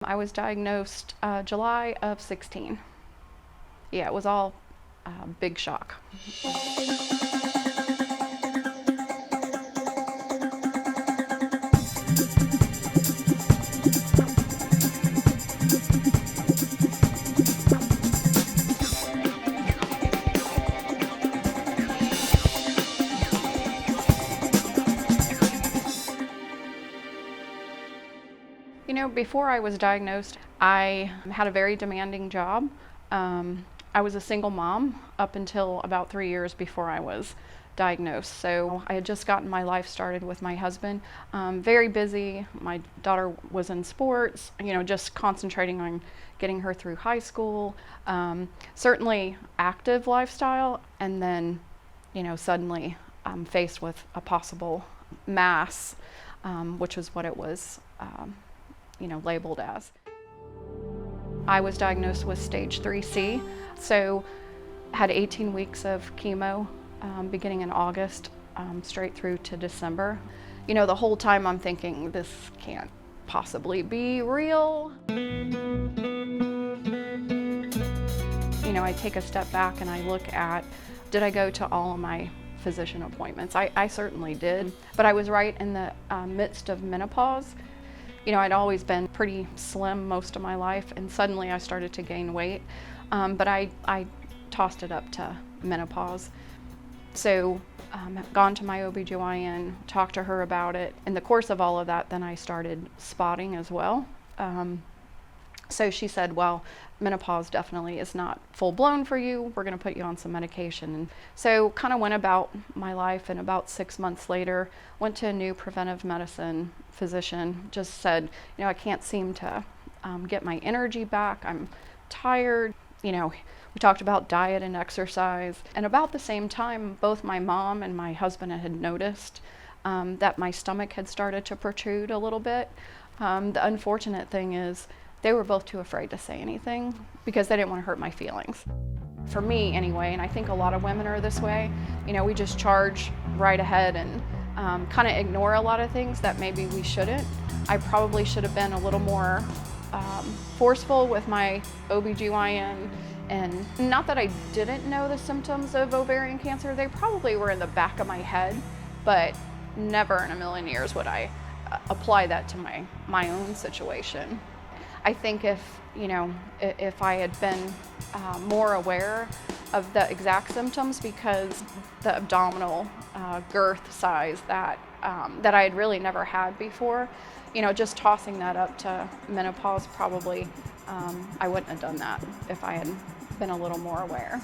I was diagnosed July of 16. Yeah, it was all big shock. You know, before I was diagnosed, I had a very demanding job. I was a single mom up until about 3 years before I was diagnosed. So I had just gotten my life started with my husband. Very busy. My daughter was in sports, you know, just concentrating on getting her through high school. Certainly active lifestyle. And then, you know, suddenly I'm faced with a possible mass, which was what it was. Labeled as. I was diagnosed with stage 3C, so had 18 weeks of chemo beginning in August straight through to December. You know, the whole time I'm thinking, this can't possibly be real. You know, I take a step back and I look at, did I go to all of my physician appointments? I certainly did, but I was right in the midst of menopause. You know, I'd always been pretty slim most of my life, and suddenly I started to gain weight, but I tossed it up to menopause. So I've gone to my OB/GYN, talked to her about it. In the course of all of that, then I started spotting as well. So she said, well, menopause definitely is not full blown for you. We're going to put you on some medication. And so kind of went about my life, and about 6 months later, went to a new preventive medicine physician, just said, you know, I can't seem to get my energy back. I'm tired. You know, we talked about diet and exercise. And about the same time, both my mom and my husband had noticed that my stomach had started to protrude a little bit. The unfortunate thing is, they were both too afraid to say anything because they didn't want to hurt my feelings. For me anyway, and I think a lot of women are this way, you know, we just charge right ahead and kind of ignore a lot of things that maybe we shouldn't. I probably should have been a little more forceful with my OB/GYN, and not that I didn't know the symptoms of ovarian cancer, they probably were in the back of my head, but never in a million years would I apply that to my own situation. I think if I had been more aware of the exact symptoms, because the abdominal girth size that I had really never had before, you know, just tossing that up to menopause, probably I wouldn't have done that if I had been a little more aware.